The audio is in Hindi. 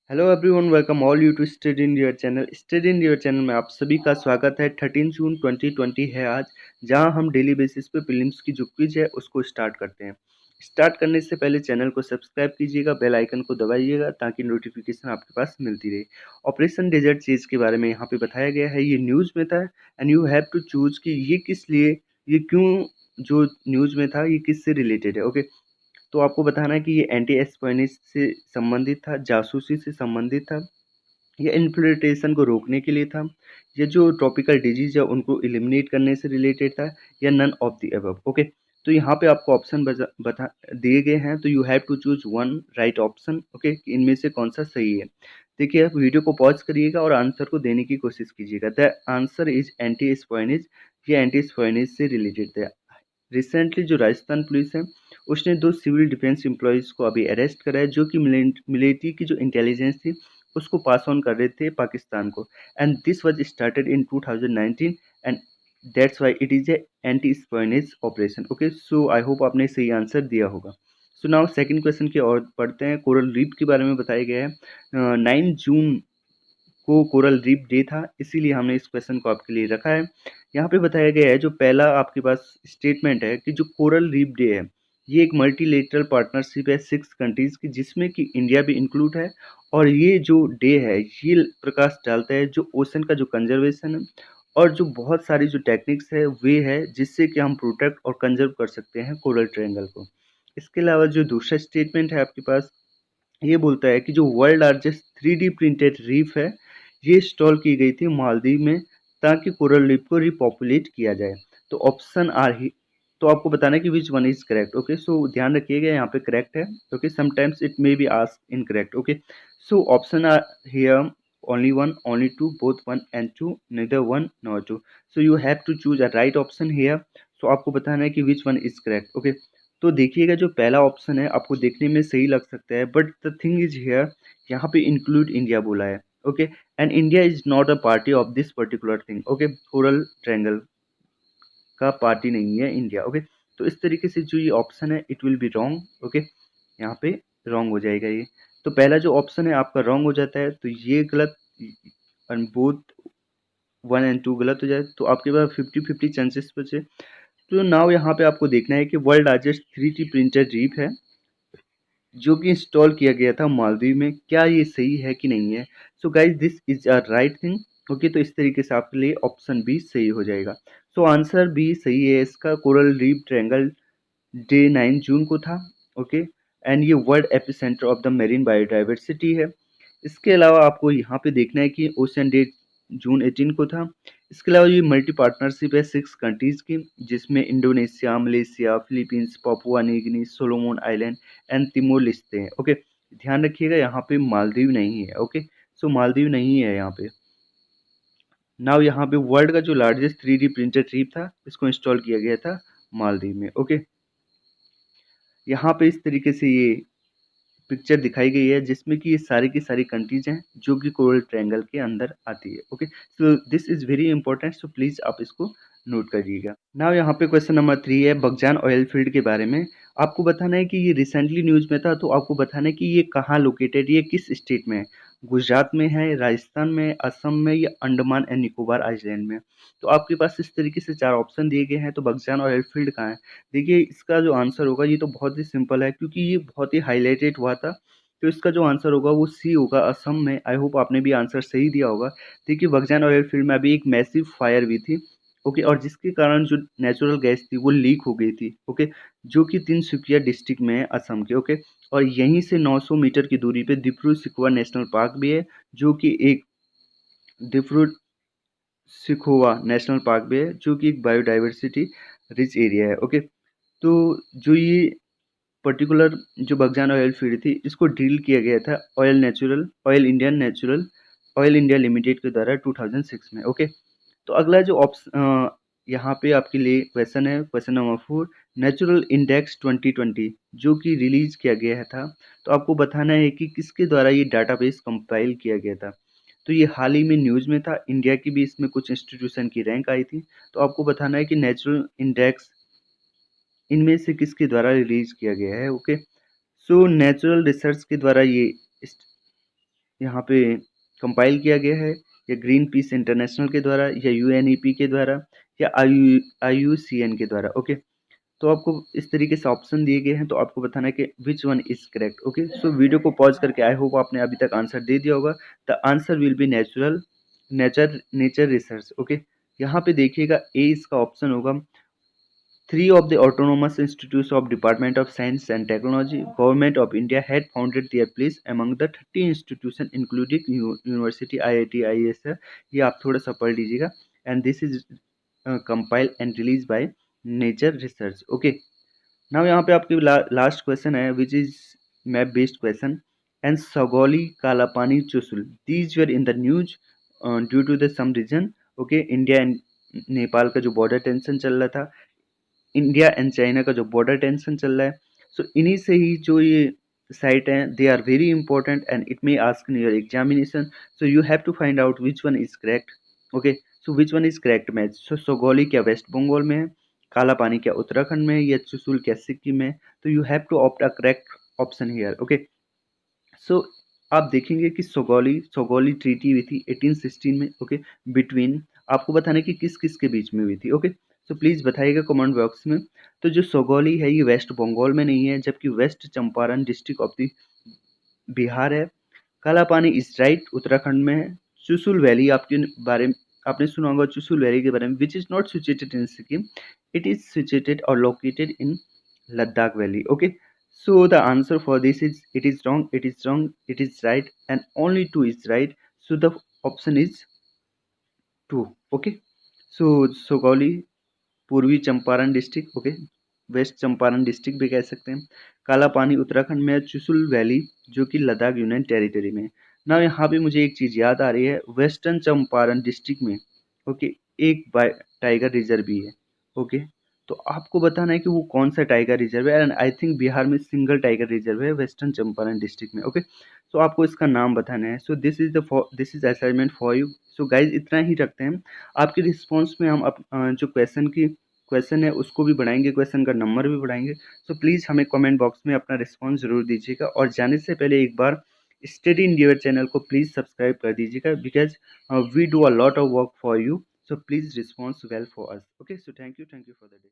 Hello everyone, welcome all you to study in your channel. Study in your channel में आप सभी का स्वागत है। 13 जून 2020 है आज, जहां हम डेली बेसिस पे प्रीलिम्स की जो क्विज है उसको स्टार्ट करते हैं। स्टार्ट करने से पहले चैनल को सब्सक्राइब कीजिएगा, बेल आइकन को दबाइएगा ताकि नोटिफिकेशन आपके पास मिलती रहे। ऑपरेशन डेजर्ट चीज के बारे में यहाँ पे बताया गया है, ये न्यूज़ में था and you have to choose कि ये किस लिए, ये क्यों जो न्यूज़ में था ये किससे रिलेटेड है। ओके, तो आपको बताना है कि ये एंटी एस्पायनेज से संबंधित था, जासूसी से संबंधित था, या इन्फिल्ट्रेशन को रोकने के लिए था, या जो ट्रॉपिकल डिजीज है उनको इलिमिनेट करने से रिलेटेड था, या none of the above. Okay, तो यहाँ पे आपको ऑप्शन बता दिए गए हैं, तो you have to choose one right option. Okay, इनमें से कौन सा सही है। देखिए, आप वीडियो को पॉज करिएगा और आंसर को देने की कोशिश कीजिएगा। The answer is anti espionage. ये एंटी स्पायनेज से रिलेटेड था। रिसेंटली जो राजस्थान पुलिस है उसने 2 सिविल डिफेंस एम्प्लॉयज़ को अभी अरेस्ट करा है, जो कि मिलिट्री की जो इंटेलिजेंस थी उसको पास ऑन कर रहे थे पाकिस्तान को। And this was started in 2019 and that's why it is a anti espionage operation. Okay, so I hope आपने सही आंसर दिया होगा। सो नाउ सेकंड क्वेश्चन की ओर पढ़ते हैं। कोरल रीफ के बारे में बताया गया है। 9 जून को कोरल रीफ डे था, इसीलिए हमने इस क्वेश्चन को आपके लिए रखा है। यहाँ पे बताया गया है, जो पहला आपके पास स्टेटमेंट है कि जो कोरल रीफ डे है ये एक मल्टीलेटरल पार्टनरशिप है 6 कंट्रीज की, जिसमें कि इंडिया भी इंक्लूड है। और ये जो डे है ये प्रकाश डालता है जो ओशन का जो कंजर्वेशन है, और जो बहुत सारी जो टेक्निक्स है वे है जिससे कि हम प्रोटेक्ट और कंजर्व कर सकते हैं कोरल ट्रायंगल को। इसके अलावा जो दूसरा स्टेटमेंट है आपके पास, ये बोलता है कि जो world largest 3D printed reef है ये इंस्टॉल की गई थी मालदीव में, ताकि कोरल रीफ को रिपॉपुलेट किया जाए। तो ऑप्शन आर ही, तो आपको बताना है कि which one is correct. Okay, so ध्यान रखिएगा यहाँ पे करेक्ट है। Okay, sometimes it may be asked incorrect. Okay, so option are here only one, only two, both one and two, neither one nor two. So you have to choose a right option here. So आपको बताना है कि which one is correct. Okay, तो देखिएगा जो पहला ऑप्शन है आपको देखने में सही लग सकता है, but the thing is here, यहाँ पे इंक्लूड इंडिया बोला है। Okay, and India is not a party of this particular thing. Okay, coral triangle का पार्टी नहीं है इंडिया। ओके, तो इस तरीके से जो ये ऑप्शन है it will be wrong. Okay, यहाँ पे रॉन्ग हो जाएगा ये। तो पहला जो ऑप्शन है आपका रॉन्ग हो जाता है, तो ये गलत, बोथ 1 और 2 गलत हो जाए, तो आपके पास 50-50 चांसेस बचे। तो नाउ यहाँ पे आपको देखना है कि world largest 3D printed reef है जो कि इंस्टॉल किया गया था मालदीव में, क्या ये सही है कि नहीं है। So guys this is a right thing. Okay, तो इस तरीके से आपके लिए ऑप्शन बी सही हो जाएगा। सो आंसर बी सही है इसका। कोरल रीफ ट्रायंगल डे 9 जून को था। ओके, एंड ये world epicentre of the marine biodiversity है। इसके अलावा आपको यहाँ पे देखना है कि ओशन डे जून 18 को था। इसके अलावा ये मल्टी पार्टनरशिप है 6 कंट्रीज की, जिसमें Indonesia, Malaysia, Philippines, Papua New Guinea, Solomon island and Timor लिस्टें हैं। ओके, ध्यान रखिएगा यहाँ पे मालदीव नहीं है। ओके, सो मालदीव नहीं है यहाँ पे। नाउ यहाँ पे वर्ल्ड का जो लार्जेस्ट 3D प्रिंटेड रीफ था इसको इंस्टॉल किया गया था मालदीव में। ओके, यहाँ पे इस तरीके से ये पिक्चर दिखाई गई है जिसमें कि ये सारी की सारी कंट्रीज हैं जो कि कोरल ट्रायंगल के अंदर आती है। Okay, so this is very important, so please आप इसको नोट करिएगा। नाउ यहाँ पे क्वेश्चन नंबर 3 है बगजान ऑयल फील्ड के बारे में। आपको बताना है कि ये रिसेंटली न्यूज में था, तो आपको बताना है कि ये कहाँ लोकेटेड, ये किस स्टेट में है। गुजरात में है, राजस्थान में, असम में, या अंडमान एंड निकोबार आइलैंड में। तो आपके पास इस तरीके से 4 ऑप्शन दिए गए हैं। तो बगजान ऑयल फील्ड कहाँ है। देखिए, इसका जो आंसर होगा ये तो बहुत ही सिंपल है, क्योंकि ये बहुत ही हाईलाइटेड हुआ था। तो इसका जो आंसर होगा वो सी होगा, असम में। आई होप आपने भी आंसर सही दिया होगा। देखिए, बगजान ऑयल फील्ड में अभी एक मैसिव फायर हुई थी। ओके, और जिसके कारण जो नेचुरल गैस थी वो लीक हो गई थी। ओके, जो कि तिनसुकिया डिस्ट्रिक्ट में है, असम के। ओके, और यहीं से 900 मीटर की दूरी पे दिब्रू सिखोवा नेशनल पार्क भी है, जो कि एक दिब्रू सिखोवा नेशनल पार्क भी है, जो कि एक बायोडाइवर्सिटी रिच एरिया है। ओके, तो जो ये पर्टिकुलर जो बगजान ऑयल फील्ड थी इसको ड्रिल किया गया था oil Indian natural oil India limited के द्वारा 2006 में। ओके, तो अगला जो ऑप्शन यहाँ पे आपके लिए क्वेश्चन है, क्वेश्चन नंबर 4, नेचुरल इंडेक्स 2020 जो कि रिलीज किया गया था। तो आपको बताना है कि किसके द्वारा ये डाटाबेस कंपाइल किया गया था। तो ये हाल ही में न्यूज़ में था, इंडिया की भी इसमें कुछ इंस्टीट्यूशन की रैंक आई थी। तो आपको बताना है कि नेचुरल इंडेक्स इनमें से किसके द्वारा रिलीज किया गया है। ओके, सो नेचुरल रिसर्च के द्वारा ये यहाँ पे कंपाइल किया गया है, या ग्रीन पीस इंटरनेशनल के द्वारा, या यूएनईपी के द्वारा, या आईयूसीएन के द्वारा। ओके, तो आपको इस तरीके से ऑप्शन दिए गए हैं, तो आपको बताना है कि which one is correct. Okay, so video को पॉज करके आई होप आपने अभी तक आंसर दे दिया होगा। The answer will be nature research. Okay, यहाँ पे देखिएगा ए इसका ऑप्शन होगा। Three of the autonomous institutes of Department of Science and Technology, Government of India had founded their place among the 30 institutions including University, IIT, IES है। ये आप थोड़ा सा पढ़ लीजिएगा। And this is compiled and released by Nature Research. Okay. Now यहाँ पे आपकी लास्ट क्वेश्चन है which is map based question. And Sogoli, Kalapani, Chusul. These were in the news due to the some reason. Okay, India and Nepal का जो बॉर्डर टेंशन चल रहा था, इंडिया एंड चाइना का जो बॉर्डर टेंशन चल रहा है, सो इन्हीं से ही जो ये साइट हैं they are very important and it may ask in your examination. So you have to find out which one is correct. Okay, so which one is correct match. So सोगोली क्या वेस्ट बंगाल में है, काला पानी क्या उत्तराखंड में है, या चुसुल क्या सिक्किम में है। तो you have to opt a correct option here. Okay, so आप देखेंगे कि सोगोली ट्रीटी हुई थी 1816 में। ओके, बिटवीन, आपको बताना है कि किस किस के बीच में हुई थी। ओके, सो प्लीज़ बताइएगा कमेंट बॉक्स में। तो जो सोगोली है ये वेस्ट बंगाल में नहीं है, जबकि west Champaran district of the Bihar है। काला पानी इज राइट, उत्तराखंड में है। चुसुल वैली आपके बारे में आपने सुना होगा, चुसुल वैली के बारे में, which is not situated in Sikkim, it is situated और located in Ladakh Valley. Okay, so the answer for this is it is wrong, it is wrong, it is right, and only two is right. So the option is two. Okay, so Sogoli पूर्वी Champaran district. Okay, west Champaran district भी कह सकते हैं। काला पानी उत्तराखंड में है। चुसुल वैली जो कि लद्दाख यूनियन टेरिटरी में है ना। यहाँ पे मुझे एक चीज़ याद आ रही है, वेस्टर्न चंपारण डिस्ट्रिक्ट में ओके एक टाइगर रिजर्व भी है। ओके, तो आपको बताना है कि वो कौन सा टाइगर रिजर्व है। एंड आई थिंक बिहार में सिंगल टाइगर रिजर्व है वेस्टर्न चंपारण डिस्ट्रिक्ट में। ओके, सो आपको इसका नाम बताना है। So this is assignment for you. So guys इतना ही रखते हैं। आपके रिस्पॉन्स में हम जो क्वेश्चन है उसको भी बढ़ाएंगे, क्वेश्चन का नंबर भी बढ़ाएंगे। सो प्लीज़ हमें कमेंट बॉक्स में अपना रिस्पॉन्स ज़रूर दीजिएगा, और जाने से पहले एक बार स्टडी इन योर चैनल को प्लीज़ सब्सक्राइब कर दीजिएगा, because we do a lot of work for you. So please response well for us. Okay, so thank you for the day.